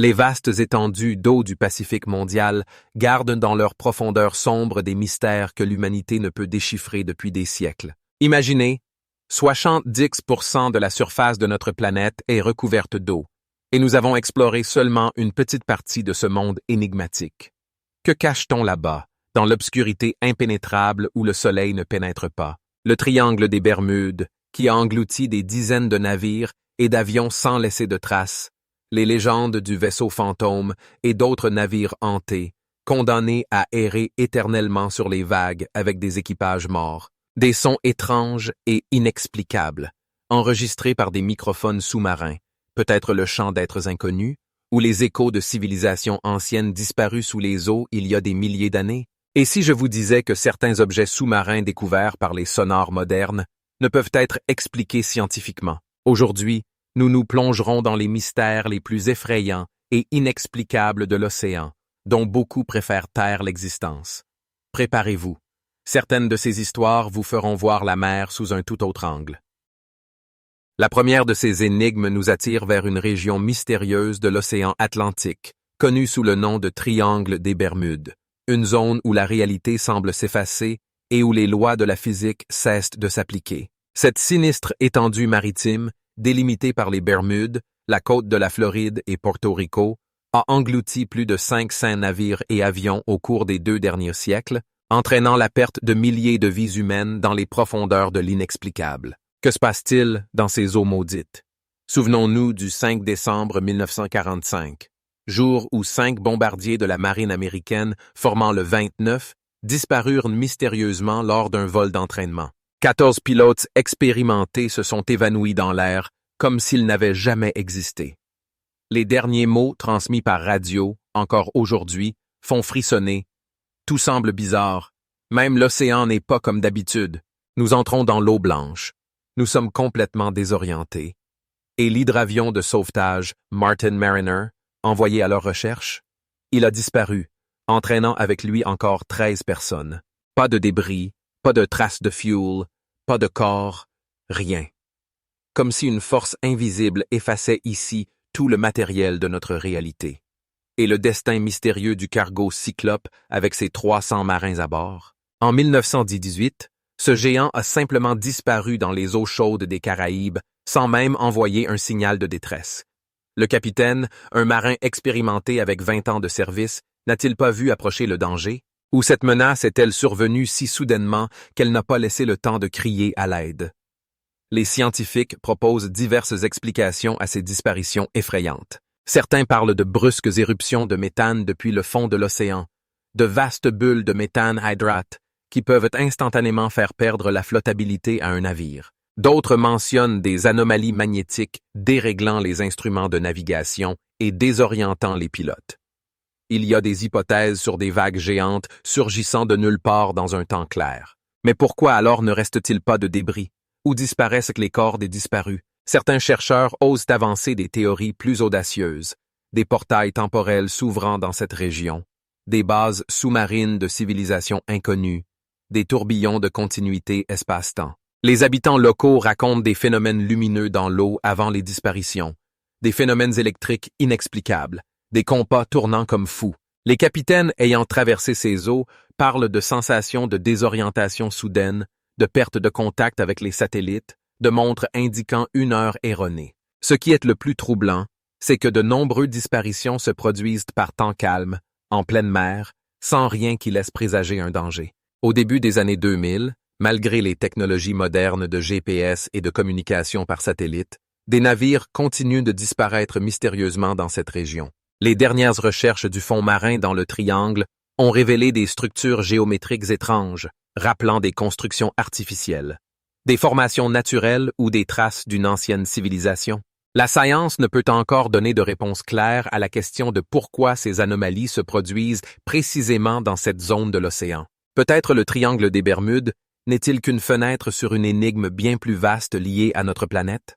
Les vastes étendues d'eau du Pacifique mondial gardent dans leur profondeur sombre des mystères que l'humanité ne peut déchiffrer depuis des siècles. Imaginez, 70% de la surface de notre planète est recouverte d'eau, et nous avons exploré seulement une petite partie de ce monde énigmatique. Que cache-t-on là-bas, dans l'obscurité impénétrable où le soleil ne pénètre pas? Le triangle des Bermudes, qui a englouti des dizaines de navires et d'avions sans laisser de traces, les légendes du vaisseau fantôme et d'autres navires hantés, condamnés à errer éternellement sur les vagues avec des équipages morts, des sons étranges et inexplicables, enregistrés par des microphones sous-marins, peut-être le chant d'êtres inconnus, ou les échos de civilisations anciennes disparues sous les eaux il y a des milliers d'années. Et si je vous disais que certains objets sous-marins découverts par les sonars modernes ne peuvent être expliqués scientifiquement? Aujourd'hui, nous nous plongerons dans les mystères les plus effrayants et inexplicables de l'océan, dont beaucoup préfèrent taire l'existence. Préparez-vous. Certaines de ces histoires vous feront voir la mer sous un tout autre angle. La première de ces énigmes nous attire vers une région mystérieuse de l'océan Atlantique, connue sous le nom de Triangle des Bermudes, une zone où la réalité semble s'effacer et où les lois de la physique cessent de s'appliquer. Cette sinistre étendue maritime, délimitée par les Bermudes, la côte de la Floride et Porto Rico, a englouti plus de 500 navires et avions au cours des 2 derniers siècles, entraînant la perte de milliers de vies humaines dans les profondeurs de l'inexplicable. Que se passe-t-il dans ces eaux maudites? Souvenons-nous du 5 décembre 1945, jour où 5 bombardiers de la marine américaine, formant le 29, disparurent mystérieusement lors d'un vol d'entraînement. 14 pilotes expérimentés se sont évanouis dans l'air, comme s'ils n'avaient jamais existé. Les derniers mots transmis par radio, encore aujourd'hui, font frissonner. Tout semble bizarre. Même l'océan n'est pas comme d'habitude. Nous entrons dans l'eau blanche. Nous sommes complètement désorientés. Et l'hydravion de sauvetage, Martin Mariner, envoyé à leur recherche, il a disparu, entraînant avec lui encore 13 personnes. Pas de débris, pas de traces de fuel, pas de corps, rien. Comme si une force invisible effaçait ici tout le matériel de notre réalité. Et le destin mystérieux du cargo Cyclope avec ses 300 marins à bord. En 1918, ce géant a simplement disparu dans les eaux chaudes des Caraïbes sans même envoyer un signal de détresse. Le capitaine, un marin expérimenté avec 20 ans de service, n'a-t-il pas vu approcher le danger? Ou cette menace est-elle survenue si soudainement qu'elle n'a pas laissé le temps de crier à l'aide? Les scientifiques proposent diverses explications à ces disparitions effrayantes. Certains parlent de brusques éruptions de méthane depuis le fond de l'océan, de vastes bulles de méthane hydrate qui peuvent instantanément faire perdre la flottabilité à un navire. D'autres mentionnent des anomalies magnétiques déréglant les instruments de navigation et désorientant les pilotes. Il y a des hypothèses sur des vagues géantes surgissant de nulle part dans un temps clair. Mais pourquoi alors ne reste-t-il pas de débris? Où disparaissent les corps des disparus? Certains chercheurs osent avancer des théories plus audacieuses, des portails temporels s'ouvrant dans cette région, des bases sous-marines de civilisations inconnues, des tourbillons de continuité espace-temps. Les habitants locaux racontent des phénomènes lumineux dans l'eau avant les disparitions, des phénomènes électriques inexplicables, des compas tournant comme fous. Les capitaines ayant traversé ces eaux parlent de sensations de désorientation soudaine, de perte de contact avec les satellites, de montres indiquant une heure erronée. Ce qui est le plus troublant, c'est que de nombreuses disparitions se produisent par temps calme, en pleine mer, sans rien qui laisse présager un danger. Au début des années 2000, malgré les technologies modernes de GPS et de communication par satellite, des navires continuent de disparaître mystérieusement dans cette région. Les dernières recherches du fond marin dans le triangle ont révélé des structures géométriques étranges, rappelant des constructions artificielles, des formations naturelles ou des traces d'une ancienne civilisation. La science ne peut encore donner de réponse claire à la question de pourquoi ces anomalies se produisent précisément dans cette zone de l'océan. Peut-être le triangle des Bermudes n'est-il qu'une fenêtre sur une énigme bien plus vaste liée à notre planète?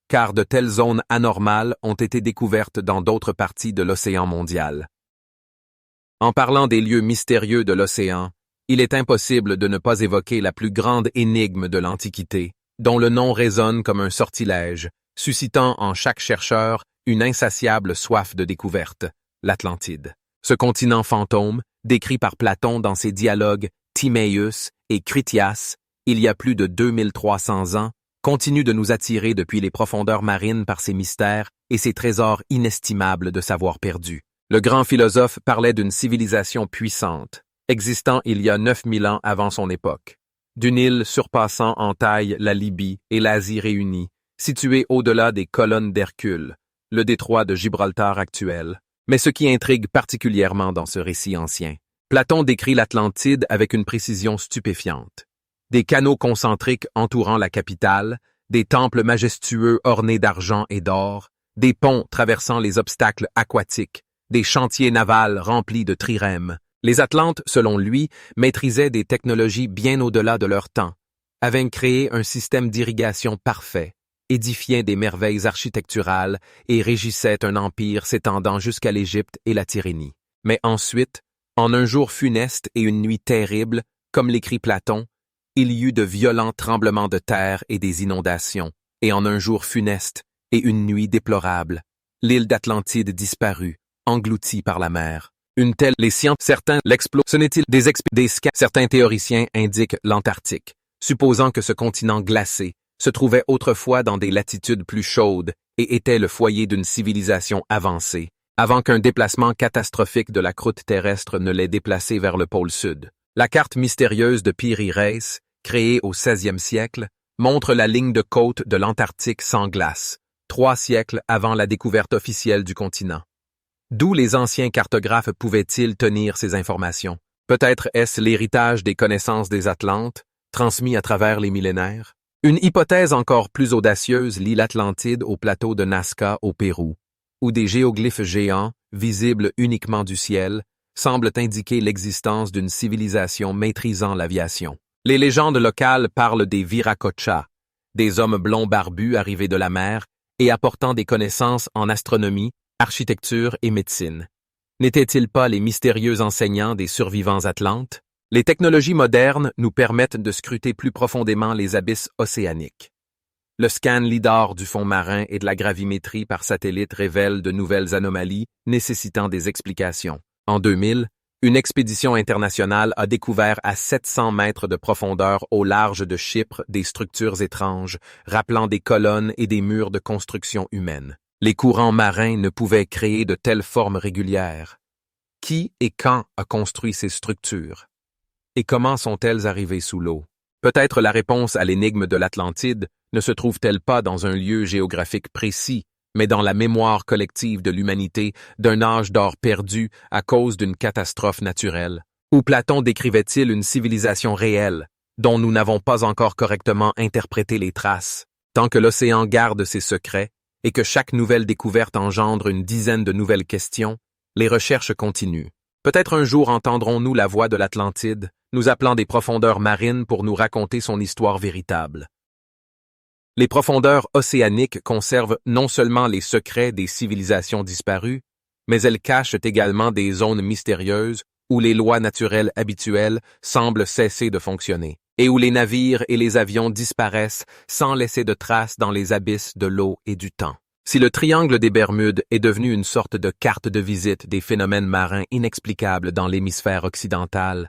Car de telles zones anormales ont été découvertes dans d'autres parties de l'océan mondial. En parlant des lieux mystérieux de l'océan, il est impossible de ne pas évoquer la plus grande énigme de l'Antiquité, dont le nom résonne comme un sortilège, suscitant en chaque chercheur une insatiable soif de découverte, l'Atlantide. Ce continent fantôme, décrit par Platon dans ses dialogues Timaeus et Critias, il y a plus de 2300 ans, continue de nous attirer depuis les profondeurs marines par ses mystères et ses trésors inestimables de savoir perdu. Le grand philosophe parlait d'une civilisation puissante, existant il y a 9000 ans avant son époque, d'une île surpassant en taille la Libye et l'Asie réunies, située au-delà des colonnes d'Hercule, le détroit de Gibraltar actuel. Mais ce qui intrigue particulièrement dans ce récit ancien, Platon décrit l'Atlantide avec une précision stupéfiante. Des canaux concentriques entourant la capitale, des temples majestueux ornés d'argent et d'or, des ponts traversant les obstacles aquatiques, des chantiers navals remplis de trirèmes. Les Atlantes, selon lui, maîtrisaient des technologies bien au-delà de leur temps, avaient créé un système d'irrigation parfait, édifiaient des merveilles architecturales et régissaient un empire s'étendant jusqu'à l'Égypte et la Tyrénie. Mais ensuite, en un jour funeste et une nuit terrible, comme l'écrit Platon, il y eut de violents tremblements de terre et des inondations, et en un jour funeste et une nuit déplorable, l'île d'Atlantide disparut, engloutie par la mer. Une telle, certains l'explosion, ce n'est-il certains théoriciens indiquent l'Antarctique, supposant que ce continent glacé se trouvait autrefois dans des latitudes plus chaudes et était le foyer d'une civilisation avancée, avant qu'un déplacement catastrophique de la croûte terrestre ne l'ait déplacé vers le pôle sud. La carte mystérieuse de Piri Reis, créée au XVIe siècle, montre la ligne de côte de l'Antarctique sans glace, 3 siècles avant la découverte officielle du continent. D'où les anciens cartographes pouvaient-ils tenir ces informations? Peut-être est-ce l'héritage des connaissances des Atlantes, transmis à travers les millénaires? Une hypothèse encore plus audacieuse lie l'Atlantide au plateau de Nazca au Pérou, où des géoglyphes géants, visibles uniquement du ciel, semblent indiquer l'existence d'une civilisation maîtrisant l'aviation. Les légendes locales parlent des Viracocha, des hommes blonds barbus arrivés de la mer et apportant des connaissances en astronomie, architecture et médecine. N'étaient-ils pas les mystérieux enseignants des survivants atlantes? Les technologies modernes nous permettent de scruter plus profondément les abysses océaniques. Le scan lidar du fond marin et de la gravimétrie par satellite révèlent de nouvelles anomalies nécessitant des explications. En 2000, une expédition internationale a découvert à 700 mètres de profondeur au large de Chypre des structures étranges, rappelant des colonnes et des murs de construction humaine. Les courants marins ne pouvaient créer de telles formes régulières. Qui et quand a construit ces structures? Et comment sont-elles arrivées sous l'eau? Peut-être la réponse à l'énigme de l'Atlantide ne se trouve-t-elle pas dans un lieu géographique précis, mais dans la mémoire collective de l'humanité d'un âge d'or perdu à cause d'une catastrophe naturelle? Où Platon décrivait-il une civilisation réelle, dont nous n'avons pas encore correctement interprété les traces? Tant que l'océan garde ses secrets, et que chaque nouvelle découverte engendre une dizaine de nouvelles questions, les recherches continuent. Peut-être un jour entendrons-nous la voix de l'Atlantide, nous appelant des profondeurs marines pour nous raconter son histoire véritable. Les profondeurs océaniques conservent non seulement les secrets des civilisations disparues, mais elles cachent également des zones mystérieuses où les lois naturelles habituelles semblent cesser de fonctionner, et où les navires et les avions disparaissent sans laisser de traces dans les abysses de l'eau et du temps. Si le triangle des Bermudes est devenu une sorte de carte de visite des phénomènes marins inexplicables dans l'hémisphère occidental,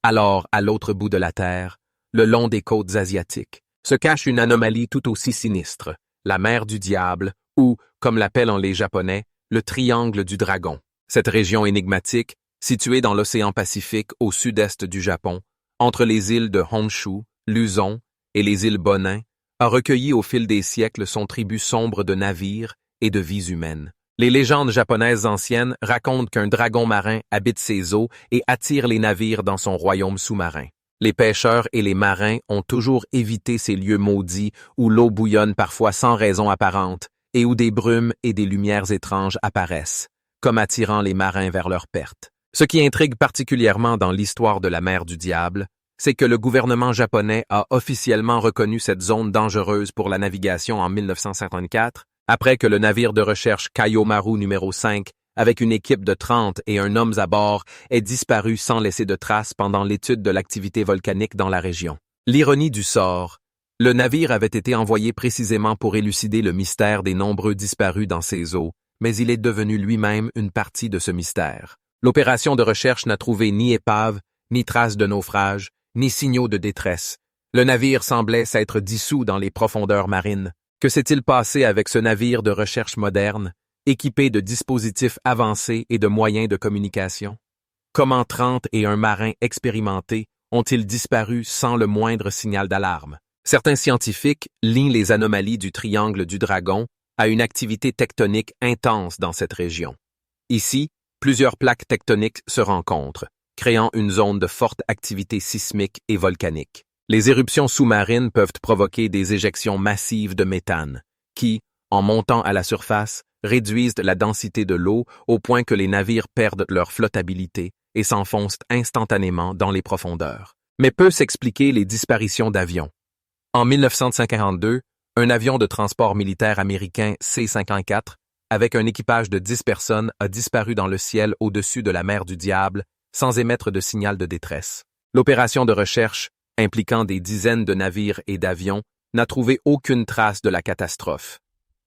alors, à l'autre bout de la Terre, le long des côtes asiatiques, se cache une anomalie tout aussi sinistre, la mer du diable, ou, comme l'appellent les Japonais, le triangle du dragon. Cette région énigmatique, située dans l'océan Pacifique au sud-est du Japon, entre les îles de Honshu, Luzon et les îles Bonin, a recueilli au fil des siècles son tribut sombre de navires et de vies humaines. Les légendes japonaises anciennes racontent qu'un dragon marin habite ces eaux et attire les navires dans son royaume sous-marin. Les pêcheurs et les marins ont toujours évité ces lieux maudits où l'eau bouillonne parfois sans raison apparente et où des brumes et des lumières étranges apparaissent, comme attirant les marins vers leur perte. Ce qui intrigue particulièrement dans l'histoire de la mer du diable, c'est que le gouvernement japonais a officiellement reconnu cette zone dangereuse pour la navigation en 1954, après que le navire de recherche Kaiomaru numéro 5, avec une équipe de 30 et un homme à bord, ait disparu sans laisser de traces pendant l'étude de l'activité volcanique dans la région. L'ironie du sort, le navire avait été envoyé précisément pour élucider le mystère des nombreux disparus dans ces eaux, mais il est devenu lui-même une partie de ce mystère. L'opération de recherche n'a trouvé ni épave, ni traces de naufrage, ni signaux de détresse. Le navire semblait s'être dissous dans les profondeurs marines. Que s'est-il passé avec ce navire de recherche moderne, équipé de dispositifs avancés et de moyens de communication? Comment 31 marins expérimentés ont-ils disparu sans le moindre signal d'alarme? Certains scientifiques lient les anomalies du triangle du Dragon à une activité tectonique intense dans cette région. Ici, plusieurs plaques tectoniques se rencontrent, créant une zone de forte activité sismique et volcanique. Les éruptions sous-marines peuvent provoquer des éjections massives de méthane, qui, en montant à la surface, réduisent la densité de l'eau au point que les navires perdent leur flottabilité et s'enfoncent instantanément dans les profondeurs. Mais peut s'expliquer les disparitions d'avions. En 1952, un avion de transport militaire américain C-54, avec un équipage de 10 personnes, a disparu dans le ciel au-dessus de la mer du Diable, sans émettre de signal de détresse. L'opération de recherche, impliquant des dizaines de navires et d'avions, n'a trouvé aucune trace de la catastrophe.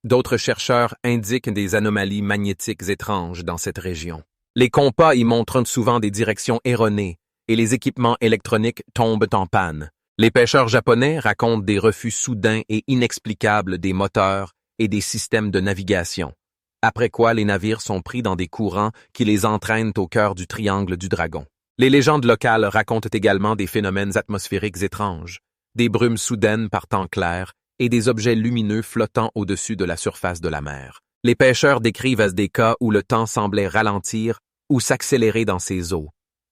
D'autres chercheurs indiquent des anomalies magnétiques étranges dans cette région. Les compas y montrent souvent des directions erronées et les équipements électroniques tombent en panne. Les pêcheurs japonais racontent des refus soudains et inexplicables des moteurs et des systèmes de navigation, après quoi les navires sont pris dans des courants qui les entraînent au cœur du triangle du Dragon. Les légendes locales racontent également des phénomènes atmosphériques étranges, des brumes soudaines par temps clair et des objets lumineux flottant au-dessus de la surface de la mer. Les pêcheurs décrivent des cas où le temps semblait ralentir ou s'accélérer dans ces eaux.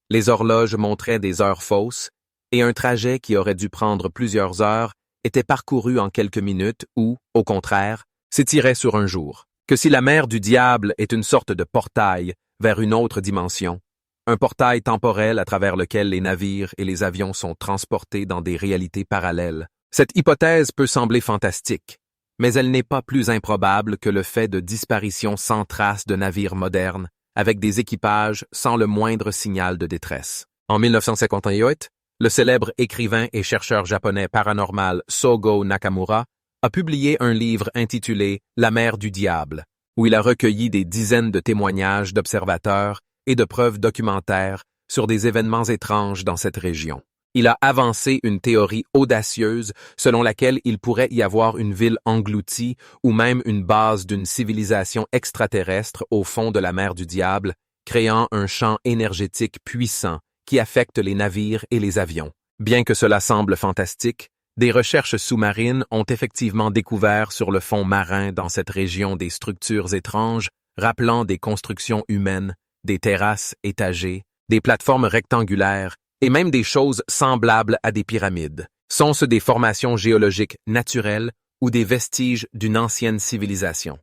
Les horloges montraient des heures fausses, et un trajet qui aurait dû prendre plusieurs heures était parcouru en quelques minutes ou, au contraire, s'étirait sur un jour. Que si la mer du Diable est une sorte de portail vers une autre dimension, un portail temporel à travers lequel les navires et les avions sont transportés dans des réalités parallèles. Cette hypothèse peut sembler fantastique, mais elle n'est pas plus improbable que le fait de disparitions sans trace de navires modernes, avec des équipages sans le moindre signal de détresse. En 1958, le célèbre écrivain et chercheur japonais paranormal Sogo Nakamura a publié un livre intitulé « La mer du diable », où il a recueilli des dizaines de témoignages d'observateurs et de preuves documentaires sur des événements étranges dans cette région. Il a avancé une théorie audacieuse selon laquelle il pourrait y avoir une ville engloutie ou même une base d'une civilisation extraterrestre au fond de la mer du diable, créant un champ énergétique puissant qui affecte les navires et les avions. Bien que cela semble fantastique, des recherches sous-marines ont effectivement découvert sur le fond marin dans cette région des structures étranges rappelant des constructions humaines, des terrasses étagées, des plateformes rectangulaires et même des choses semblables à des pyramides. Sont-ce des formations géologiques naturelles ou des vestiges d'une ancienne civilisation?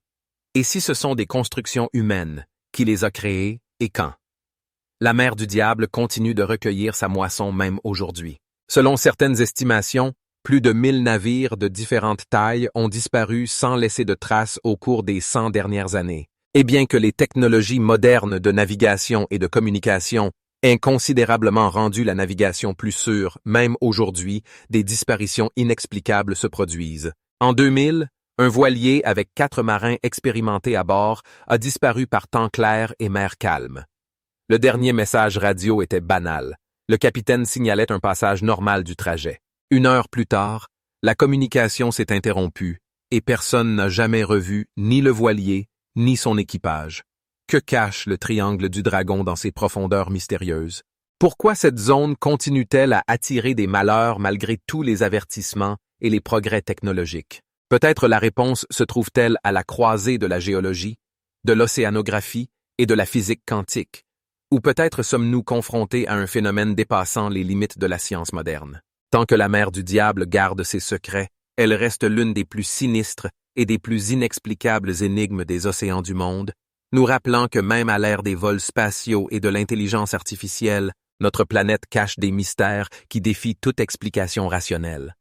Et si ce sont des constructions humaines, qui les a créées et quand? La mer du Diable continue de recueillir sa moisson même aujourd'hui. Selon certaines estimations, plus de 1000 navires de différentes tailles ont disparu sans laisser de traces au cours des 100 dernières années. Et bien que les technologies modernes de navigation et de communication aient considérablement rendu la navigation plus sûre, même aujourd'hui, des disparitions inexplicables se produisent. En 2000, un voilier avec 4 marins expérimentés à bord a disparu par temps clair et mer calme. Le dernier message radio était banal. Le capitaine signalait un passage normal du trajet. 1 heure plus tard, la communication s'est interrompue et personne n'a jamais revu ni le voilier ni son équipage. Que cache le triangle du Dragon dans ses profondeurs mystérieuses? Pourquoi cette zone continue-t-elle à attirer des malheurs malgré tous les avertissements et les progrès technologiques? Peut-être la réponse se trouve-t-elle à la croisée de la géologie, de l'océanographie et de la physique quantique? Ou peut-être sommes-nous confrontés à un phénomène dépassant les limites de la science moderne? Tant que la mer du diable garde ses secrets, elle reste l'une des plus sinistres et des plus inexplicables énigmes des océans du monde, nous rappelant que même à l'ère des vols spatiaux et de l'intelligence artificielle, notre planète cache des mystères qui défient toute explication rationnelle.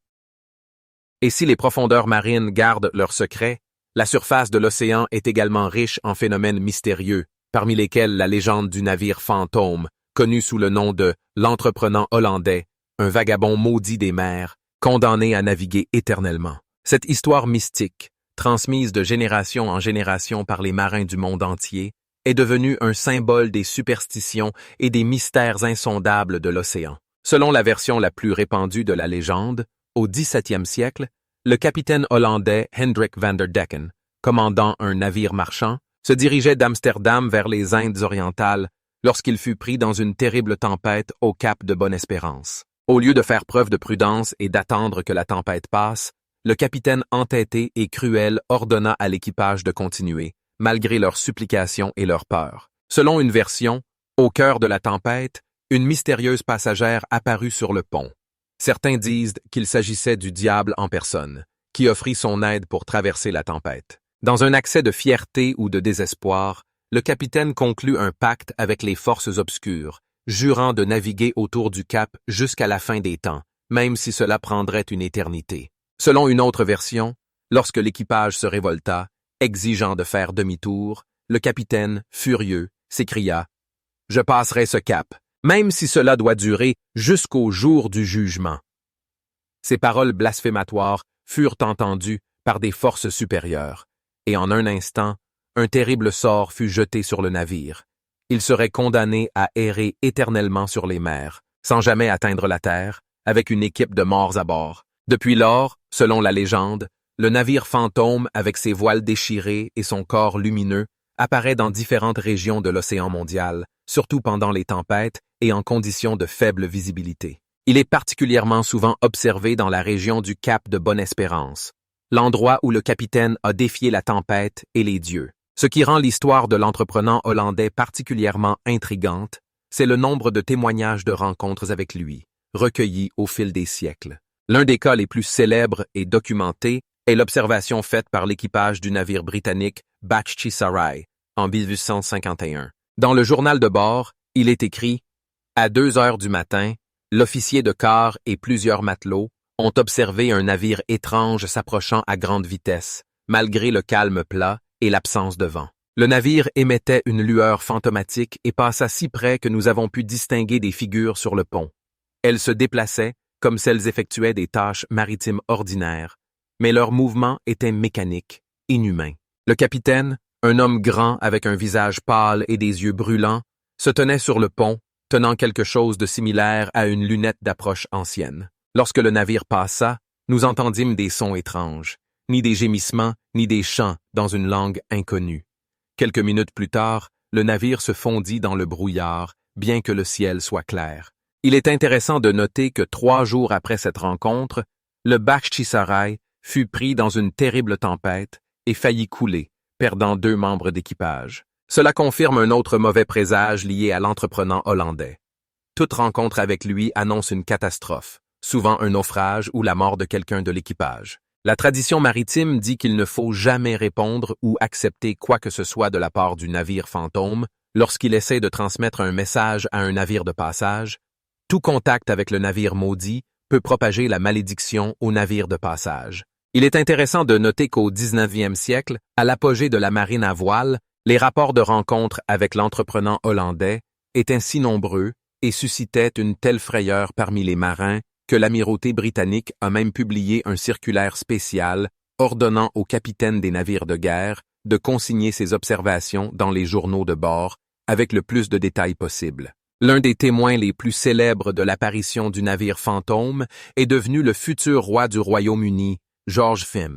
Et si les profondeurs marines gardent leurs secrets, la surface de l'océan est également riche en phénomènes mystérieux, parmi lesquels la légende du navire fantôme, connu sous le nom de l'entreprenant hollandais, un vagabond maudit des mers, condamné à naviguer éternellement. Cette histoire mystique, transmise de génération en génération par les marins du monde entier, est devenue un symbole des superstitions et des mystères insondables de l'océan. Selon la version la plus répandue de la légende, au XVIIe siècle, le capitaine hollandais Hendrik van der Decken, commandant un navire marchand, se dirigeait d'Amsterdam vers les Indes orientales lorsqu'il fut pris dans une terrible tempête au cap de Bonne-Espérance. Au lieu de faire preuve de prudence et d'attendre que la tempête passe, le capitaine entêté et cruel ordonna à l'équipage de continuer, malgré leurs supplications et leurs peurs. Selon une version, au cœur de la tempête, une mystérieuse passagère apparut sur le pont. Certains disent qu'il s'agissait du diable en personne, qui offrit son aide pour traverser la tempête. Dans un accès de fierté ou de désespoir, le capitaine conclut un pacte avec les forces obscures, jurant de naviguer autour du cap jusqu'à la fin des temps, même si cela prendrait une éternité. Selon une autre version, lorsque l'équipage se révolta, exigeant de faire demi-tour, le capitaine, furieux, s'écria « Je passerai ce cap, même si cela doit durer jusqu'au jour du jugement. » Ces paroles blasphématoires furent entendues par des forces supérieures, et en un instant, un terrible sort fut jeté sur le navire. Il serait condamné à errer éternellement sur les mers, sans jamais atteindre la terre, avec une équipe de morts à bord. Depuis lors, selon la légende, le navire fantôme avec ses voiles déchirées et son corps lumineux apparaît dans différentes régions de l'océan mondial, surtout pendant les tempêtes et en conditions de faible visibilité. Il est particulièrement souvent observé dans la région du cap de Bonne-Espérance, l'endroit où le capitaine a défié la tempête et les dieux. Ce qui rend l'histoire de l'entreprenant hollandais particulièrement intrigante, c'est le nombre de témoignages de rencontres avec lui, recueillis au fil des siècles. L'un des cas les plus célèbres et documentés est l'observation faite par l'équipage du navire britannique Bakhchi-Sarai en 1851. Dans le journal de bord, il est écrit « À 2 heures du matin, l'officier de quart et plusieurs matelots ont observé un navire étrange s'approchant à grande vitesse, malgré le calme plat et l'absence de vent. Le navire émettait une lueur fantomatique et passa si près que nous avons pu distinguer des figures sur le pont. Elles se déplaçaient comme si elles effectuaient des tâches maritimes ordinaires, mais leurs mouvements étaient mécaniques, inhumains. Le capitaine, un homme grand avec un visage pâle et des yeux brûlants, se tenait sur le pont, tenant quelque chose de similaire à une lunette d'approche ancienne. Lorsque le navire passa, nous entendîmes des sons étranges, ni des gémissements, ni des chants dans une langue inconnue. Quelques minutes plus tard, le navire se fondit dans le brouillard, bien que le ciel soit clair. Il est intéressant de noter que 3 jours après cette rencontre, le Bakhchi-Sarai fut pris dans une terrible tempête et faillit couler, perdant 2 membres d'équipage. Cela confirme un autre mauvais présage lié à l'entreprenant hollandais. Toute rencontre avec lui annonce une catastrophe, souvent un naufrage ou la mort de quelqu'un de l'équipage. La tradition maritime dit qu'il ne faut jamais répondre ou accepter quoi que ce soit de la part du navire fantôme lorsqu'il essaie de transmettre un message à un navire de passage. Tout contact avec le navire maudit peut propager la malédiction au navire de passage. Il est intéressant de noter qu'au 19e siècle, à l'apogée de la marine à voile, les rapports de rencontres avec l'entreprenant hollandais étaient si nombreux et suscitaient une telle frayeur parmi les marins que l'amirauté britannique a même publié un circulaire spécial ordonnant aux capitaines des navires de guerre de consigner ses observations dans les journaux de bord avec le plus de détails possible. L'un des témoins les plus célèbres de l'apparition du navire fantôme est devenu le futur roi du Royaume-Uni, George V,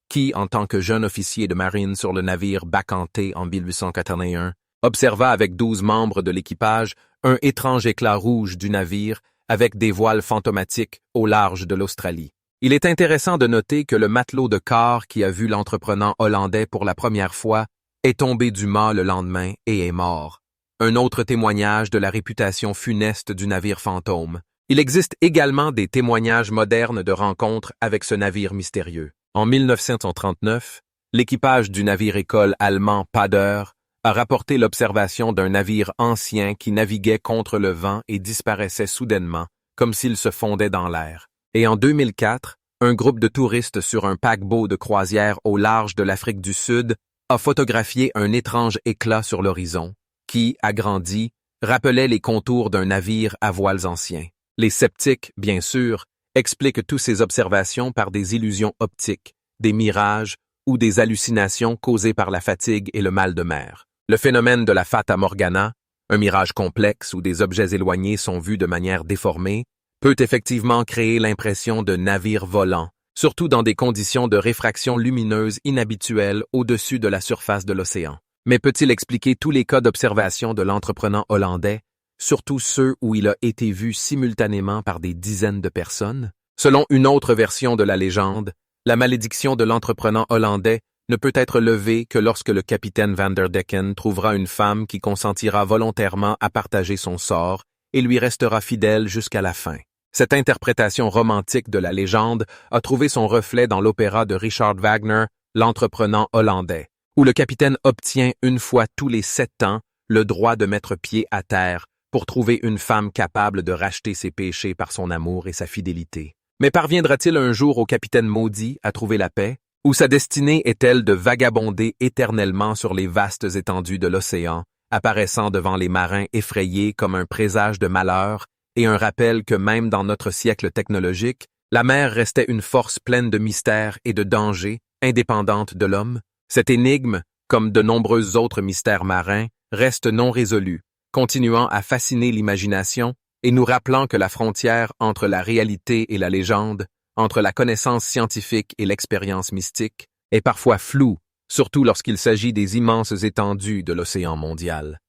qui, en tant que jeune officier de marine sur le navire Bacchante en 1881, observa avec 12 membres de l'équipage un étrange éclat rouge du navire avec des voiles fantomatiques au large de l'Australie. Il est intéressant de noter que le matelot de quart qui a vu l'entreprenant hollandais pour la première fois est tombé du mât le lendemain et est mort. Un autre témoignage de la réputation funeste du navire fantôme. Il existe également des témoignages modernes de rencontres avec ce navire mystérieux. En 1939, l'équipage du navire-école allemand Pader a rapporté l'observation d'un navire ancien qui naviguait contre le vent et disparaissait soudainement, comme s'il se fondait dans l'air. Et en 2004, un groupe de touristes sur un paquebot de croisière au large de l'Afrique du Sud a photographié un étrange éclat sur l'horizon, qui, agrandi, rappelait les contours d'un navire à voiles anciens. Les sceptiques, bien sûr, expliquent toutes ces observations par des illusions optiques, des mirages ou des hallucinations causées par la fatigue et le mal de mer. Le phénomène de la Fata Morgana, un mirage complexe où des objets éloignés sont vus de manière déformée, peut effectivement créer l'impression de navires volants, surtout dans des conditions de réfraction lumineuse inhabituelles au-dessus de la surface de l'océan. Mais peut-il expliquer tous les cas d'observation de l'entreprenant hollandais, surtout ceux où il a été vu simultanément par des dizaines de personnes? Selon une autre version de la légende, la malédiction de l'entreprenant hollandais ne peut être levée que lorsque le capitaine Van der Decken trouvera une femme qui consentira volontairement à partager son sort et lui restera fidèle jusqu'à la fin. Cette interprétation romantique de la légende a trouvé son reflet dans l'opéra de Richard Wagner, L'entreprenant hollandais, où le capitaine obtient une fois tous les 7 ans le droit de mettre pied à terre pour trouver une femme capable de racheter ses péchés par son amour et sa fidélité. Mais parviendra-t-il un jour au capitaine maudit à trouver la paix? Ou sa destinée est-elle de vagabonder éternellement sur les vastes étendues de l'océan, apparaissant devant les marins effrayés comme un présage de malheur et un rappel que même dans notre siècle technologique, la mer restait une force pleine de mystères et de dangers, indépendante de l'homme? Cette énigme, comme de nombreux autres mystères marins, reste non résolue, continuant à fasciner l'imagination et nous rappelant que la frontière entre la réalité et la légende, entre la connaissance scientifique et l'expérience mystique, est parfois floue, surtout lorsqu'il s'agit des immenses étendues de l'océan mondial.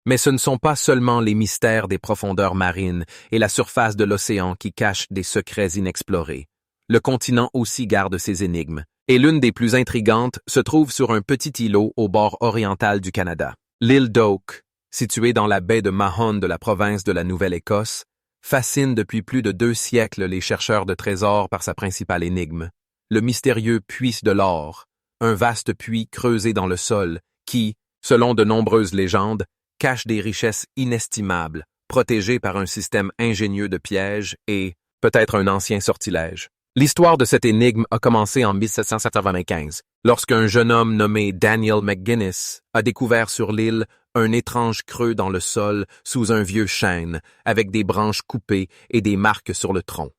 Mais ce ne sont pas seulement les mystères des profondeurs marines et la surface de l'océan qui cachent des secrets inexplorés. Le continent aussi garde ses énigmes, et l'une des plus intrigantes se trouve sur un petit îlot au bord oriental du Canada. L'île d'Oak, située dans la baie de Mahon de la province de la Nouvelle-Écosse, fascine depuis plus de 2 siècles les chercheurs de trésors par sa principale énigme, le mystérieux puits de l'or, un vaste puits creusé dans le sol qui, selon de nombreuses légendes, cache des richesses inestimables, protégées par un système ingénieux de pièges et, peut-être un ancien sortilège. L'histoire de cette énigme a commencé en 1795, lorsqu'un jeune homme nommé Daniel McGuinness a découvert sur l'île un étrange creux dans le sol sous un vieux chêne, avec des branches coupées et des marques sur le tronc.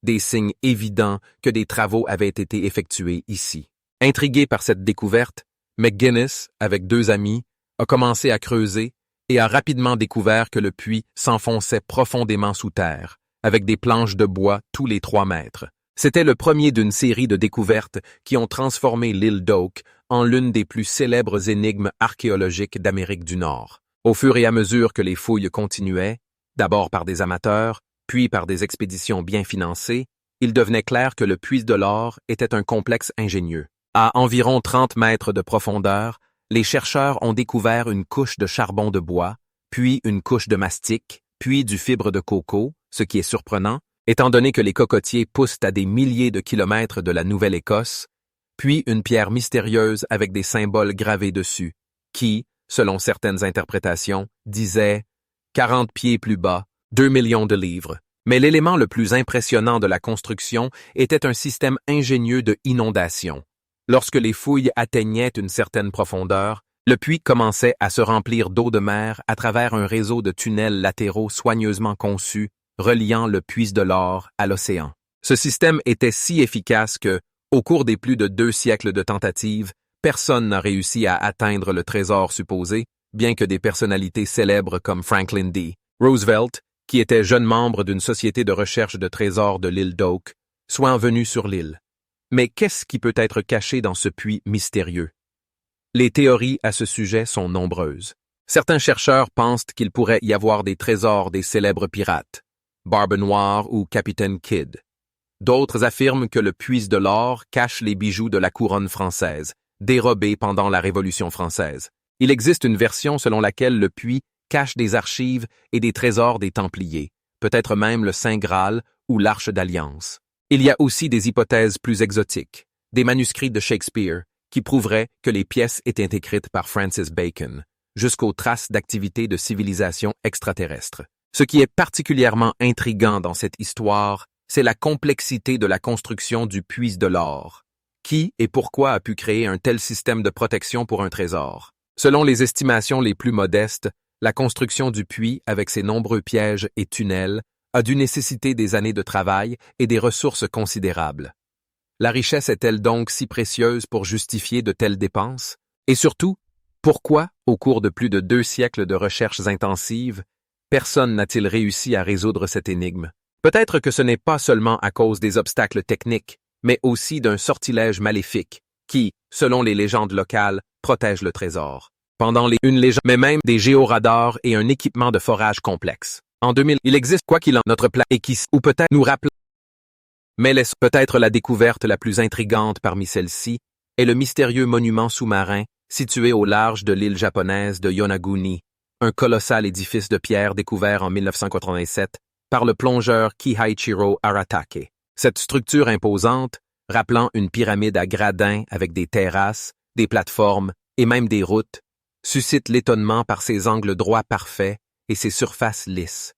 Des signes évidents que des travaux avaient été effectués ici. Intrigué par cette découverte, McGuinness, avec 2 amis, a commencé à creuser et a rapidement découvert que le puits s'enfonçait profondément sous terre, avec des planches de bois tous les 3 mètres. C'était le premier d'une série de découvertes qui ont transformé l'île d'Oak en l'une des plus célèbres énigmes archéologiques d'Amérique du Nord. Au fur et à mesure que les fouilles continuaient, d'abord par des amateurs, puis par des expéditions bien financées, il devenait clair que le puits de l'or était un complexe ingénieux. À environ 30 mètres de profondeur, les chercheurs ont découvert une couche de charbon de bois, puis une couche de mastic, puis du fibre de coco, ce qui est surprenant, étant donné que les cocotiers poussent à des milliers de kilomètres de la Nouvelle-Écosse, puis une pierre mystérieuse avec des symboles gravés dessus, qui, selon certaines interprétations, disait 40 pieds plus bas, 2 millions de livres. Mais l'élément le plus impressionnant de la construction était un système ingénieux de inondation. Lorsque les fouilles atteignaient une certaine profondeur, le puits commençait à se remplir d'eau de mer à travers un réseau de tunnels latéraux soigneusement conçus, reliant le puits de l'or à l'océan. Ce système était si efficace que, au cours des plus de 2 siècles de tentatives, personne n'a réussi à atteindre le trésor supposé, bien que des personnalités célèbres comme Franklin D. Roosevelt, qui était jeune membre d'une société de recherche de trésors de l'île d'Oak, soient venus sur l'île. Mais qu'est-ce qui peut être caché dans ce puits mystérieux? Les théories à ce sujet sont nombreuses. Certains chercheurs pensent qu'il pourrait y avoir des trésors des célèbres pirates, Barbe Noire ou Capitaine Kidd. D'autres affirment que le puits de l'or cache les bijoux de la couronne française, dérobés pendant la Révolution française. Il existe une version selon laquelle le puits cache des archives et des trésors des Templiers, peut-être même le Saint Graal ou l'Arche d'Alliance. Il y a aussi des hypothèses plus exotiques, des manuscrits de Shakespeare qui prouveraient que les pièces étaient écrites par Francis Bacon, jusqu'aux traces d'activités de civilisation extraterrestre. Ce qui est particulièrement intriguant dans cette histoire, c'est la complexité de la construction du puits de l'or. Qui et pourquoi a pu créer un tel système de protection pour un trésor? Selon les estimations les plus modestes, la construction du puits, avec ses nombreux pièges et tunnels, a dû nécessiter des années de travail et des ressources considérables. La richesse est-elle donc si précieuse pour justifier de telles dépenses? Et surtout, pourquoi, au cours de plus de 2 siècles de recherches intensives, personne n'a-t-il réussi à résoudre cette énigme? Peut-être que ce n'est pas seulement à cause des obstacles techniques, mais aussi d'un sortilège maléfique qui, selon les légendes locales, protège le trésor. Pendant une légende, mais même des géoradars et un équipement de forage complexe. En 2000, il existe quoi qu'il en notre planète et qui, ou peut-être nous rappelle, mais laisse peut-être la découverte la plus intrigante parmi celles-ci est le mystérieux monument sous-marin situé au large de l'île japonaise de Yonaguni, un colossal édifice de pierre découvert en 1987 par le plongeur Kiheichiro Aratake. Cette structure imposante, rappelant une pyramide à gradins avec des terrasses, des plateformes et même des routes, suscite l'étonnement par ses angles droits parfaits et ses surfaces lisses.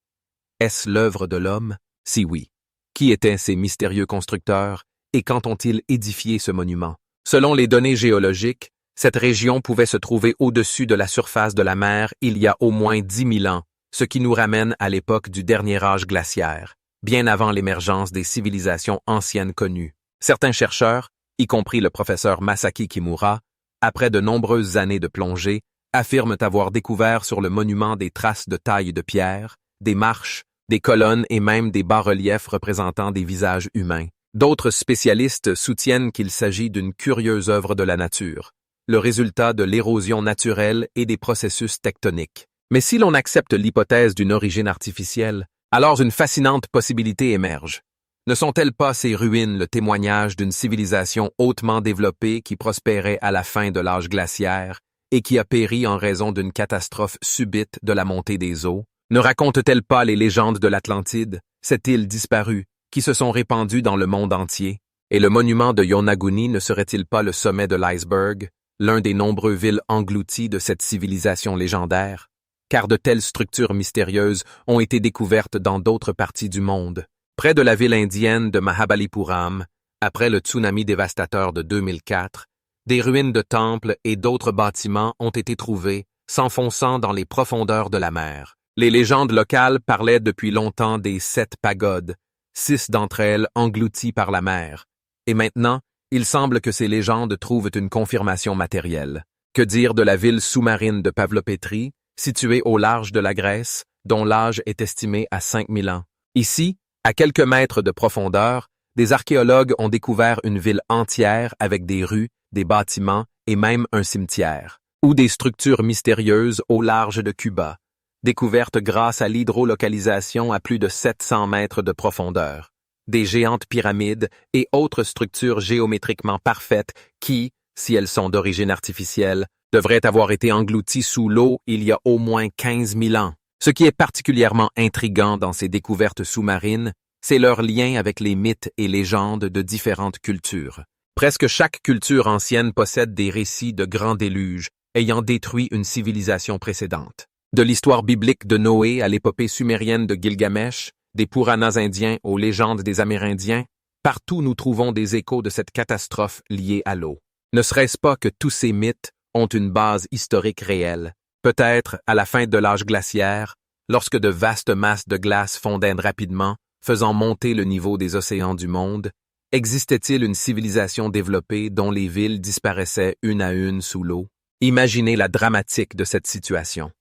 Est-ce l'œuvre de l'homme? Si oui. Qui étaient ces mystérieux constructeurs et quand ont-ils édifié ce monument? Selon les données géologiques, cette région pouvait se trouver au-dessus de la surface de la mer il y a au moins 10 000 ans, ce qui nous ramène à l'époque du dernier âge glaciaire, bien avant l'émergence des civilisations anciennes connues. Certains chercheurs, y compris le professeur Masaki Kimura, après de nombreuses années de plongée, affirment avoir découvert sur le monument des traces de taille de pierre, des marches, des colonnes et même des bas-reliefs représentant des visages humains. D'autres spécialistes soutiennent qu'il s'agit d'une curieuse œuvre de la nature, le résultat de l'érosion naturelle et des processus tectoniques. Mais si l'on accepte l'hypothèse d'une origine artificielle, alors une fascinante possibilité émerge. Ne sont-elles pas ces ruines le témoignage d'une civilisation hautement développée qui prospérait à la fin de l'âge glaciaire et qui a péri en raison d'une catastrophe subite de la montée des eaux? Ne racontent-elles pas les légendes de l'Atlantide, cette île disparue, qui se sont répandues dans le monde entier? Et le monument de Yonaguni ne serait-il pas le sommet de l'iceberg, l'un des nombreux villes englouties de cette civilisation légendaire? Car de telles structures mystérieuses ont été découvertes dans d'autres parties du monde. Près de la ville indienne de Mahabalipuram, après le tsunami dévastateur de 2004, des ruines de temples et d'autres bâtiments ont été trouvés, s'enfonçant dans les profondeurs de la mer. Les légendes locales parlaient depuis longtemps des 7 pagodes, 6 d'entre elles englouties par la mer. Et maintenant, il semble que ces légendes trouvent une confirmation matérielle. Que dire de la ville sous-marine de Pavlopétrie, située au large de la Grèce, dont l'âge est estimé à 5000 ans? Ici, à quelques mètres de profondeur, des archéologues ont découvert une ville entière avec des rues, des bâtiments et même un cimetière, ou des structures mystérieuses au large de Cuba, découvertes grâce à l'hydrolocalisation à plus de 700 mètres de profondeur, des géantes pyramides et autres structures géométriquement parfaites qui, si elles sont d'origine artificielle, devraient avoir été englouties sous l'eau il y a au moins 15 000 ans. Ce qui est particulièrement intriguant dans ces découvertes sous-marines, c'est leur lien avec les mythes et légendes de différentes cultures. Presque chaque culture ancienne possède des récits de grands déluges ayant détruit une civilisation précédente. De l'histoire biblique de Noé à l'épopée sumérienne de Gilgamesh, des Puranas indiens aux légendes des Amérindiens, partout nous trouvons des échos de cette catastrophe liée à l'eau. Ne serait-ce pas que tous ces mythes ont une base historique réelle? Peut-être, à la fin de l'âge glaciaire, lorsque de vastes masses de glace fondaient rapidement, faisant monter le niveau des océans du monde, existait-il une civilisation développée dont les villes disparaissaient une à une sous l'eau? Imaginez la dramatique de cette situation.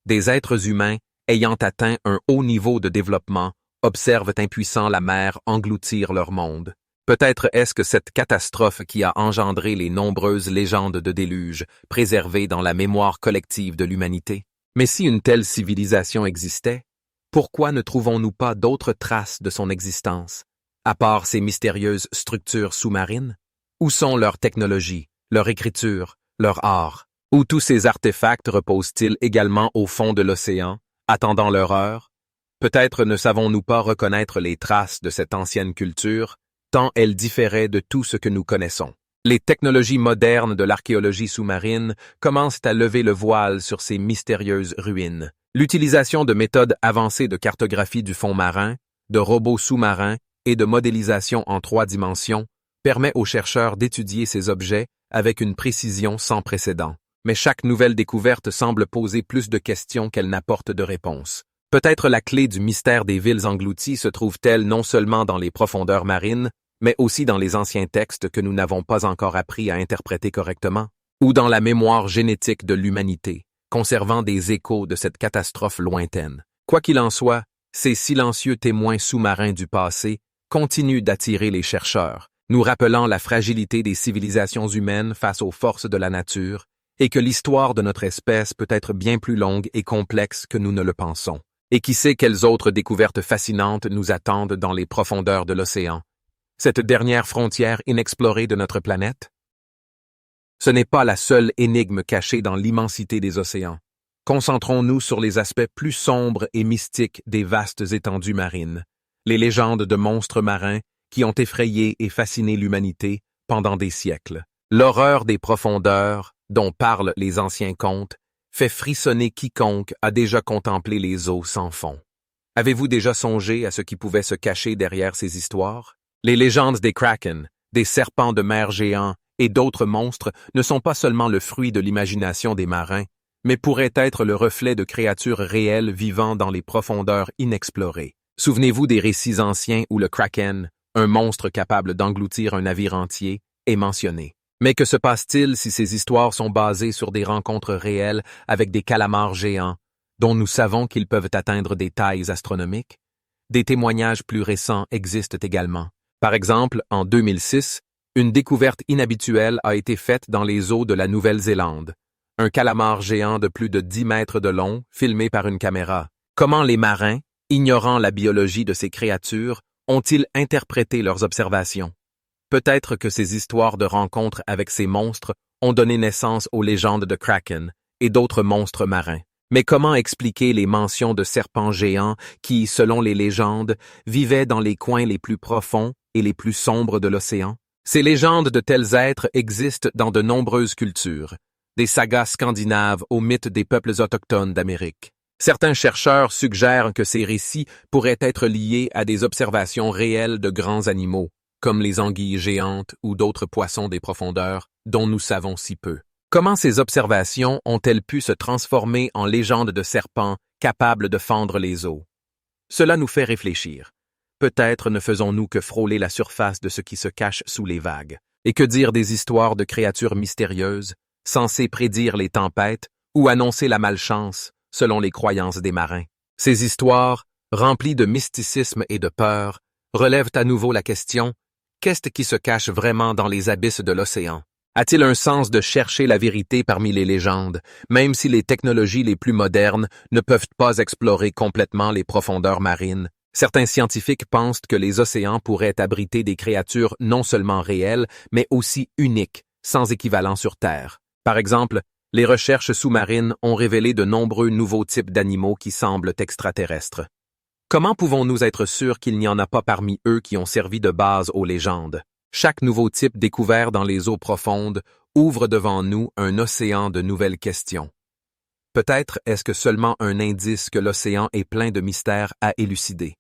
Des êtres humains, ayant atteint un haut niveau de développement, observent impuissants la mer engloutir leur monde. Peut-être est-ce que cette catastrophe qui a engendré les nombreuses légendes de déluge, préservées dans la mémoire collective de l'humanité? Mais si une telle civilisation existait, pourquoi ne trouvons-nous pas d'autres traces de son existence, à part ces mystérieuses structures sous-marines? Où sont leurs technologies, leur écriture, leur art? Où tous ces artefacts reposent-ils également au fond de l'océan, attendant leur heure? Peut-être ne savons-nous pas reconnaître les traces de cette ancienne culture, tant elle différait de tout ce que nous connaissons. Les technologies modernes de l'archéologie sous-marine commencent à lever le voile sur ces mystérieuses ruines. L'utilisation de méthodes avancées de cartographie du fond marin, de robots sous-marins et de modélisation en 3 dimensions permet aux chercheurs d'étudier ces objets avec une précision sans précédent. Mais chaque nouvelle découverte semble poser plus de questions qu'elle n'apporte de réponses. Peut-être la clé du mystère des villes englouties se trouve-t-elle non seulement dans les profondeurs marines, mais aussi dans les anciens textes que nous n'avons pas encore appris à interpréter correctement, ou dans la mémoire génétique de l'humanité, conservant des échos de cette catastrophe lointaine. Quoi qu'il en soit, ces silencieux témoins sous-marins du passé continuent d'attirer les chercheurs, nous rappelant la fragilité des civilisations humaines face aux forces de la nature, et que l'histoire de notre espèce peut être bien plus longue et complexe que nous ne le pensons. Et qui sait quelles autres découvertes fascinantes nous attendent dans les profondeurs de l'océan, cette dernière frontière inexplorée de notre planète? Ce n'est pas la seule énigme cachée dans l'immensité des océans. Concentrons-nous sur les aspects plus sombres et mystiques des vastes étendues marines, les légendes de monstres marins qui ont effrayé et fasciné l'humanité pendant des siècles. L'horreur des profondeurs, dont parlent les anciens contes, fait frissonner quiconque a déjà contemplé les eaux sans fond. Avez-vous déjà songé à ce qui pouvait se cacher derrière ces histoires? Les légendes des kraken, des serpents de mer géants et d'autres monstres ne sont pas seulement le fruit de l'imagination des marins, mais pourraient être le reflet de créatures réelles vivant dans les profondeurs inexplorées. Souvenez-vous des récits anciens où le kraken, un monstre capable d'engloutir un navire entier, est mentionné. Mais que se passe-t-il si ces histoires sont basées sur des rencontres réelles avec des calamars géants, dont nous savons qu'ils peuvent atteindre des tailles astronomiques? Des témoignages plus récents existent également. Par exemple, en 2006, une découverte inhabituelle a été faite dans les eaux de la Nouvelle-Zélande. Un calamar géant de plus de 10 mètres de long, filmé par une caméra. Comment les marins, ignorant la biologie de ces créatures, ont-ils interprété leurs observations? Peut-être que ces histoires de rencontres avec ces monstres ont donné naissance aux légendes de kraken et d'autres monstres marins. Mais comment expliquer les mentions de serpents géants qui, selon les légendes, vivaient dans les coins les plus profonds et les plus sombres de l'océan? Ces légendes de tels êtres existent dans de nombreuses cultures, des sagas scandinaves aux mythes des peuples autochtones d'Amérique. Certains chercheurs suggèrent que ces récits pourraient être liés à des observations réelles de grands animaux, comme les anguilles géantes ou d'autres poissons des profondeurs, dont nous savons si peu. Comment ces observations ont-elles pu se transformer en légendes de serpents capables de fendre les eaux? Cela nous fait réfléchir. Peut-être ne faisons-nous que frôler la surface de ce qui se cache sous les vagues. Et que dire des histoires de créatures mystérieuses, censées prédire les tempêtes ou annoncer la malchance, selon les croyances des marins? Ces histoires, remplies de mysticisme et de peur, relèvent à nouveau la question: qu'est-ce qui se cache vraiment dans les abysses de l'océan? A-t-il un sens de chercher la vérité parmi les légendes, même si les technologies les plus modernes ne peuvent pas explorer complètement les profondeurs marines? Certains scientifiques pensent que les océans pourraient abriter des créatures non seulement réelles, mais aussi uniques, sans équivalent sur Terre. Par exemple, les recherches sous-marines ont révélé de nombreux nouveaux types d'animaux qui semblent extraterrestres. Comment pouvons-nous être sûrs qu'il n'y en a pas parmi eux qui ont servi de base aux légendes? Chaque nouveau type découvert dans les eaux profondes ouvre devant nous un océan de nouvelles questions. Peut-être est-ce que seulement un indice que l'océan est plein de mystères à élucider.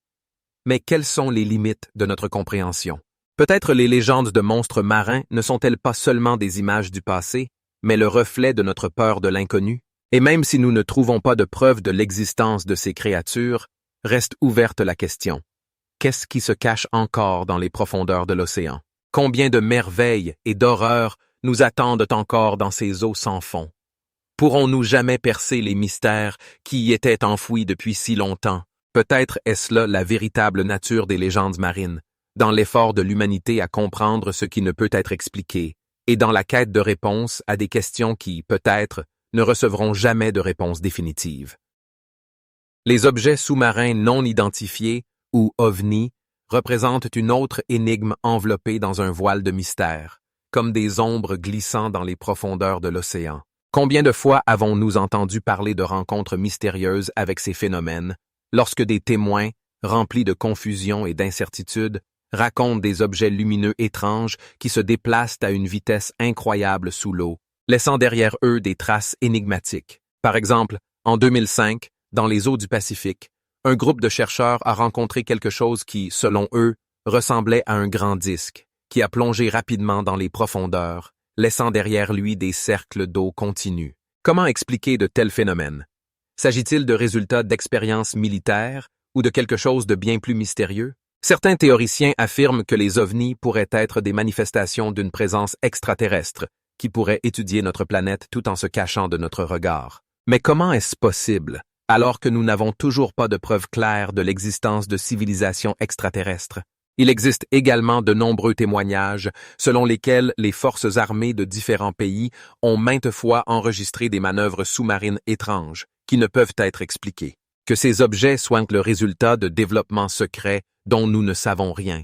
Mais quelles sont les limites de notre compréhension? Peut-être les légendes de monstres marins ne sont-elles pas seulement des images du passé, mais le reflet de notre peur de l'inconnu? Et même si nous ne trouvons pas de preuves de l'existence de ces créatures, reste ouverte la question. Qu'est-ce qui se cache encore dans les profondeurs de l'océan? Combien de merveilles et d'horreurs nous attendent encore dans ces eaux sans fond? Pourrons-nous jamais percer les mystères qui y étaient enfouis depuis si longtemps? Peut-être est-ce là la véritable nature des légendes marines, dans l'effort de l'humanité à comprendre ce qui ne peut être expliqué, et dans la quête de réponses à des questions qui, peut-être, ne recevront jamais de réponse définitive. Les objets sous-marins non identifiés, ou ovnis, représentent une autre énigme enveloppée dans un voile de mystère, comme des ombres glissant dans les profondeurs de l'océan. Combien de fois avons-nous entendu parler de rencontres mystérieuses avec ces phénomènes, lorsque des témoins, remplis de confusion et d'incertitude, racontent des objets lumineux étranges qui se déplacent à une vitesse incroyable sous l'eau, laissant derrière eux des traces énigmatiques. Par exemple, en 2005, dans les eaux du Pacifique, un groupe de chercheurs a rencontré quelque chose qui, selon eux, ressemblait à un grand disque, qui a plongé rapidement dans les profondeurs, laissant derrière lui des cercles d'eau continus. Comment expliquer de tels phénomènes? S'agit-il de résultats d'expériences militaires ou de quelque chose de bien plus mystérieux? Certains théoriciens affirment que les ovnis pourraient être des manifestations d'une présence extraterrestre, qui pourrait étudier notre planète tout en se cachant de notre regard. Mais comment est-ce possible, alors que nous n'avons toujours pas de preuves claires de l'existence de civilisations extraterrestres? Il existe également de nombreux témoignages selon lesquels les forces armées de différents pays ont maintes fois enregistré des manœuvres sous-marines étranges qui ne peuvent être expliquées. Que ces objets soient le résultat de développements secrets dont nous ne savons rien.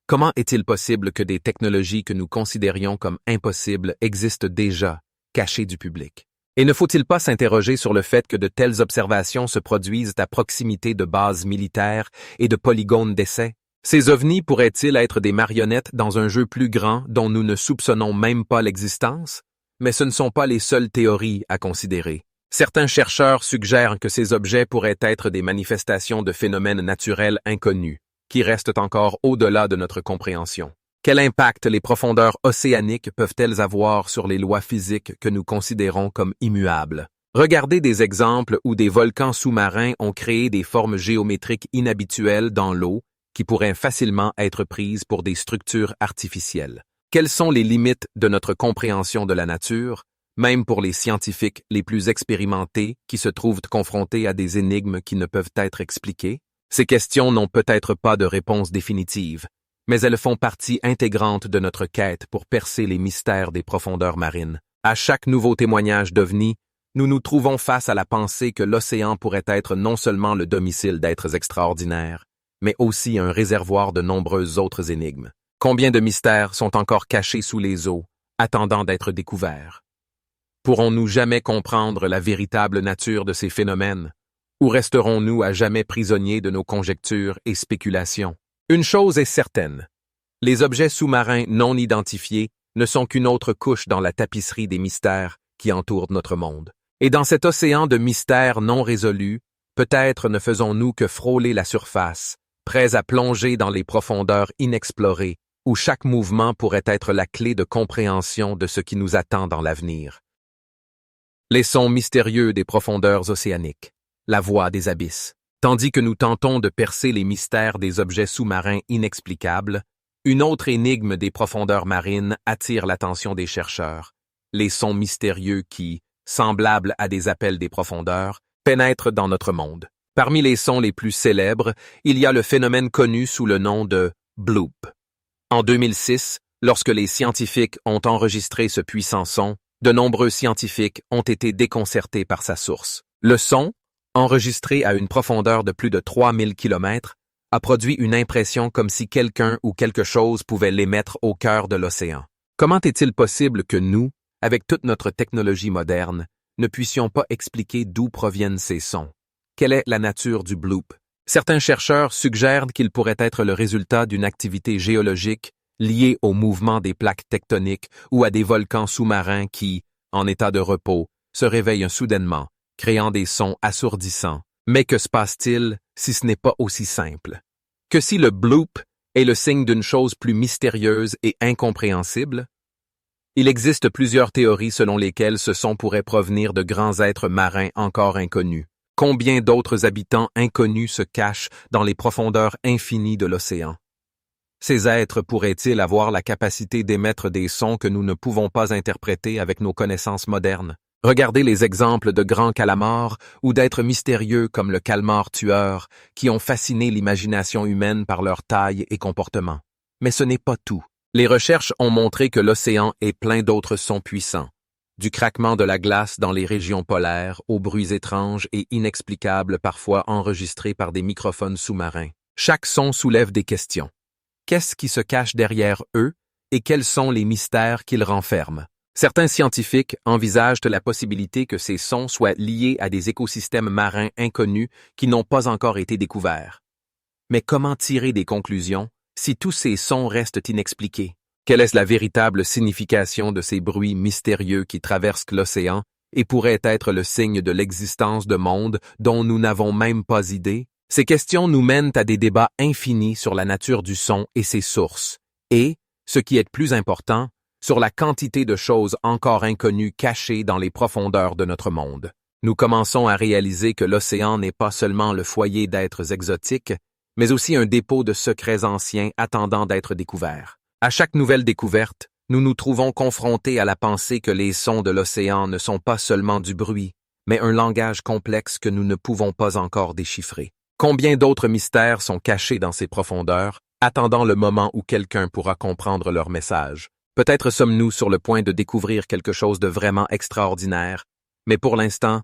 Comment est-il possible que des technologies que nous considérions comme impossibles existent déjà, cachées du public? Et ne faut-il pas s'interroger sur le fait que de telles observations se produisent à proximité de bases militaires et de polygones d'essai? Ces ovnis pourraient-ils être des marionnettes dans un jeu plus grand dont nous ne soupçonnons même pas l'existence? Mais ce ne sont pas les seules théories à considérer. Certains chercheurs suggèrent que ces objets pourraient être des manifestations de phénomènes naturels inconnus, qui restent encore au-delà de notre compréhension. Quel impact les profondeurs océaniques peuvent-elles avoir sur les lois physiques que nous considérons comme immuables? Regardez des exemples où des volcans sous-marins ont créé des formes géométriques inhabituelles dans l'eau qui pourraient facilement être prises pour des structures artificielles. Quelles sont les limites de notre compréhension de la nature, même pour les scientifiques les plus expérimentés qui se trouvent confrontés à des énigmes qui ne peuvent être expliquées? Ces questions n'ont peut-être pas de réponse définitive, mais elles font partie intégrante de notre quête pour percer les mystères des profondeurs marines. À chaque nouveau témoignage d'OVNI, nous nous trouvons face à la pensée que l'océan pourrait être non seulement le domicile d'êtres extraordinaires, mais aussi un réservoir de nombreuses autres énigmes. Combien de mystères sont encore cachés sous les eaux, attendant d'être découverts? Pourrons-nous jamais comprendre la véritable nature de ces phénomènes? Ou resterons-nous à jamais prisonniers de nos conjectures et spéculations? Une chose est certaine, les objets sous-marins non identifiés ne sont qu'une autre couche dans la tapisserie des mystères qui entourent notre monde. Et dans cet océan de mystères non résolus, peut-être ne faisons-nous que frôler la surface, prêts à plonger dans les profondeurs inexplorées, où chaque mouvement pourrait être la clé de compréhension de ce qui nous attend dans l'avenir. Les sons mystérieux des profondeurs océaniques, la voix des abysses. Tandis que nous tentons de percer les mystères des objets sous-marins inexplicables, une autre énigme des profondeurs marines attire l'attention des chercheurs. Les sons mystérieux qui, semblables à des appels des profondeurs, pénètrent dans notre monde. Parmi les sons les plus célèbres, il y a le phénomène connu sous le nom de bloop. En 2006, lorsque les scientifiques ont enregistré ce puissant son, de nombreux scientifiques ont été déconcertés par sa source. Le son, enregistré à une profondeur de plus de 3000 km, a produit une impression comme si quelqu'un ou quelque chose pouvait l'émettre au cœur de l'océan. Comment est-il possible que nous, avec toute notre technologie moderne, ne puissions pas expliquer d'où proviennent ces sons? Quelle est la nature du bloop? Certains chercheurs suggèrent qu'il pourrait être le résultat d'une activité géologique liée au mouvement des plaques tectoniques ou à des volcans sous-marins qui, en état de repos, se réveillent soudainement, créant des sons assourdissants. Mais que se passe-t-il si ce n'est pas aussi simple? Que si le bloop est le signe d'une chose plus mystérieuse et incompréhensible? Il existe plusieurs théories selon lesquelles ce son pourrait provenir de grands êtres marins encore inconnus. Combien d'autres habitants inconnus se cachent dans les profondeurs infinies de l'océan? Ces êtres pourraient-ils avoir la capacité d'émettre des sons que nous ne pouvons pas interpréter avec nos connaissances modernes? Regardez les exemples de grands calamars ou d'êtres mystérieux comme le calmar tueur qui ont fasciné l'imagination humaine par leur taille et comportement. Mais ce n'est pas tout. Les recherches ont montré que l'océan est plein d'autres sons puissants. Du craquement de la glace dans les régions polaires aux bruits étranges et inexplicables parfois enregistrés par des microphones sous-marins. Chaque son soulève des questions. Qu'est-ce qui se cache derrière eux et quels sont les mystères qu'ils renferment? Certains scientifiques envisagent la possibilité que ces sons soient liés à des écosystèmes marins inconnus qui n'ont pas encore été découverts. Mais comment tirer des conclusions si tous ces sons restent inexpliqués? Quelle est la véritable signification de ces bruits mystérieux qui traversent l'océan et pourraient être le signe de l'existence de mondes dont nous n'avons même pas idée? Ces questions nous mènent à des débats infinis sur la nature du son et ses sources, et, ce qui est plus important, sur la quantité de choses encore inconnues cachées dans les profondeurs de notre monde. Nous commençons à réaliser que l'océan n'est pas seulement le foyer d'êtres exotiques, mais aussi un dépôt de secrets anciens attendant d'être découverts. À chaque nouvelle découverte, nous nous trouvons confrontés à la pensée que les sons de l'océan ne sont pas seulement du bruit, mais un langage complexe que nous ne pouvons pas encore déchiffrer. Combien d'autres mystères sont cachés dans ces profondeurs, attendant le moment où quelqu'un pourra comprendre leur message? Peut-être sommes-nous sur le point de découvrir quelque chose de vraiment extraordinaire, mais pour l'instant,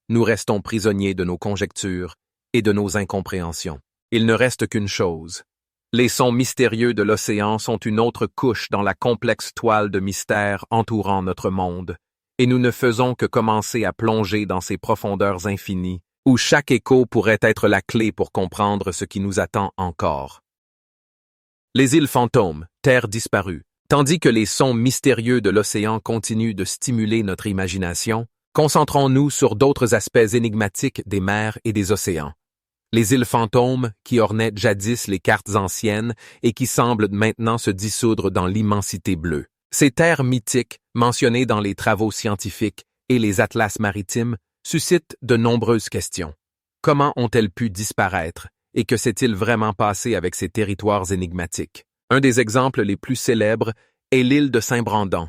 nous restons prisonniers de nos conjectures et de nos incompréhensions. Il ne reste qu'une chose. Les sons mystérieux de l'océan sont une autre couche dans la complexe toile de mystères entourant notre monde, et nous ne faisons que commencer à plonger dans ces profondeurs infinies, où chaque écho pourrait être la clé pour comprendre ce qui nous attend encore. Les îles fantômes, terres disparues. Tandis que les sons mystérieux de l'océan continuent de stimuler notre imagination, concentrons-nous sur d'autres aspects énigmatiques des mers et des océans. Les îles fantômes qui ornaient jadis les cartes anciennes et qui semblent maintenant se dissoudre dans l'immensité bleue. Ces terres mythiques, mentionnées dans les travaux scientifiques et les atlas maritimes, suscitent de nombreuses questions. Comment ont-elles pu disparaître et que s'est-il vraiment passé avec ces territoires énigmatiques? Un des exemples les plus célèbres est l'île de Saint-Brandon,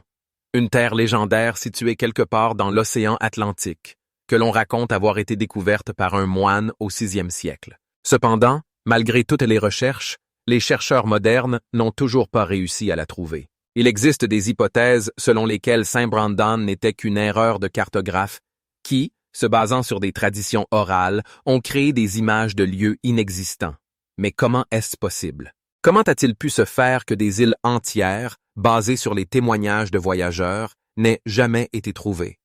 une terre légendaire située quelque part dans l'océan Atlantique, que l'on raconte avoir été découverte par un moine au VIe siècle. Cependant, malgré toutes les recherches, les chercheurs modernes n'ont toujours pas réussi à la trouver. Il existe des hypothèses selon lesquelles Saint-Brandon n'était qu'une erreur de cartographe qui, se basant sur des traditions orales, ont créé des images de lieux inexistants. Mais comment est-ce possible? Comment a-t-il pu se faire que des îles entières, basées sur les témoignages de voyageurs, n'aient jamais été trouvées?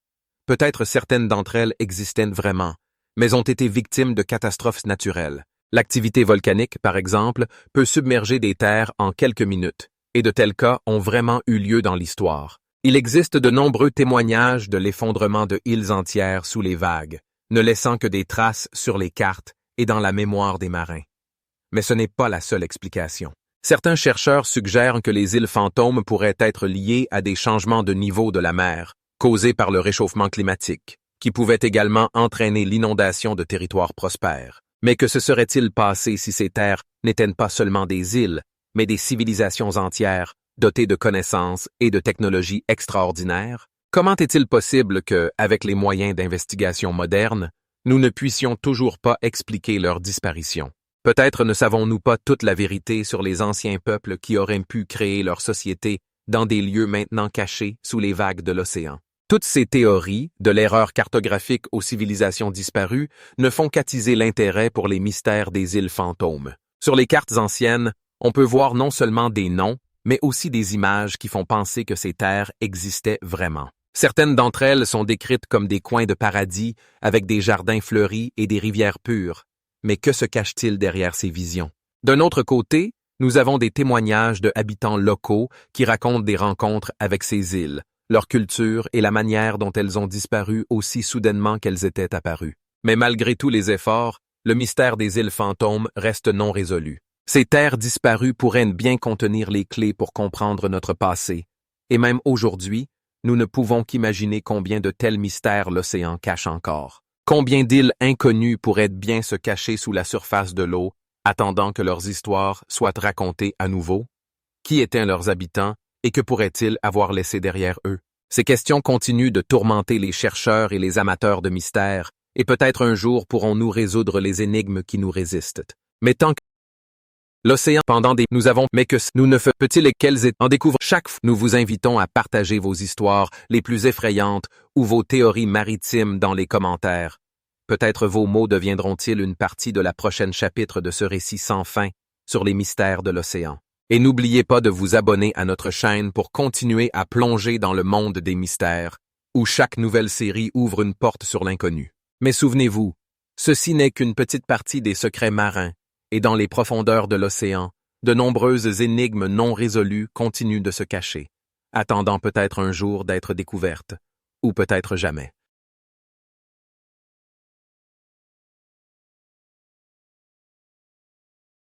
Peut-être certaines d'entre elles existaient vraiment, mais ont été victimes de catastrophes naturelles. L'activité volcanique, par exemple, peut submerger des terres en quelques minutes, et de tels cas ont vraiment eu lieu dans l'histoire. Il existe de nombreux témoignages de l'effondrement de îles entières sous les vagues, ne laissant que des traces sur les cartes et dans la mémoire des marins. Mais ce n'est pas la seule explication. Certains chercheurs suggèrent que les îles fantômes pourraient être liées à des changements de niveau de la mer, causés par le réchauffement climatique, qui pouvaient également entraîner l'inondation de territoires prospères. Mais que se serait-il passé si ces terres n'étaient pas seulement des îles, mais des civilisations entières, dotées de connaissances et de technologies extraordinaires? Comment est-il possible que, avec les moyens d'investigation modernes, nous ne puissions toujours pas expliquer leur disparition? Peut-être ne savons-nous pas toute la vérité sur les anciens peuples qui auraient pu créer leur société dans des lieux maintenant cachés sous les vagues de l'océan. Toutes ces théories, de l'erreur cartographique aux civilisations disparues, ne font qu'attiser l'intérêt pour les mystères des îles fantômes. Sur les cartes anciennes, on peut voir non seulement des noms, mais aussi des images qui font penser que ces terres existaient vraiment. Certaines d'entre elles sont décrites comme des coins de paradis, avec des jardins fleuris et des rivières pures. Mais que se cache-t-il derrière ces visions? D'un autre côté, nous avons des témoignages de habitants locaux qui racontent des rencontres avec ces îles, leur culture et la manière dont elles ont disparu aussi soudainement qu'elles étaient apparues. Mais malgré tous les efforts, le mystère des îles fantômes reste non résolu. Ces terres disparues pourraient bien contenir les clés pour comprendre notre passé, et même aujourd'hui, nous ne pouvons qu'imaginer combien de tels mystères l'océan cache encore. Combien d'îles inconnues pourraient bien se cacher sous la surface de l'eau, attendant que leurs histoires soient racontées à nouveau? Qui étaient leurs habitants et que pourraient-ils avoir laissé derrière eux? Ces questions continuent de tourmenter les chercheurs et les amateurs de mystères, et peut-être un jour pourrons-nous résoudre les énigmes qui nous résistent. Mais tant que l'océan pendant des nous avons mais que nous ne peut-il et quels en découvre chaque fois. Nous vous invitons à partager vos histoires les plus effrayantes ou vos théories maritimes dans les commentaires. Peut-être vos mots deviendront-ils une partie de la prochaine chapitre de ce récit sans fin sur les mystères de l'océan. Et n'oubliez pas de vous abonner à notre chaîne pour continuer à plonger dans le monde des mystères, où chaque nouvelle série ouvre une porte sur l'inconnu. Mais souvenez-vous, ceci n'est qu'une petite partie des secrets marins, et dans les profondeurs de l'océan, de nombreuses énigmes non résolues continuent de se cacher, attendant peut-être un jour d'être découvertes, ou peut-être jamais.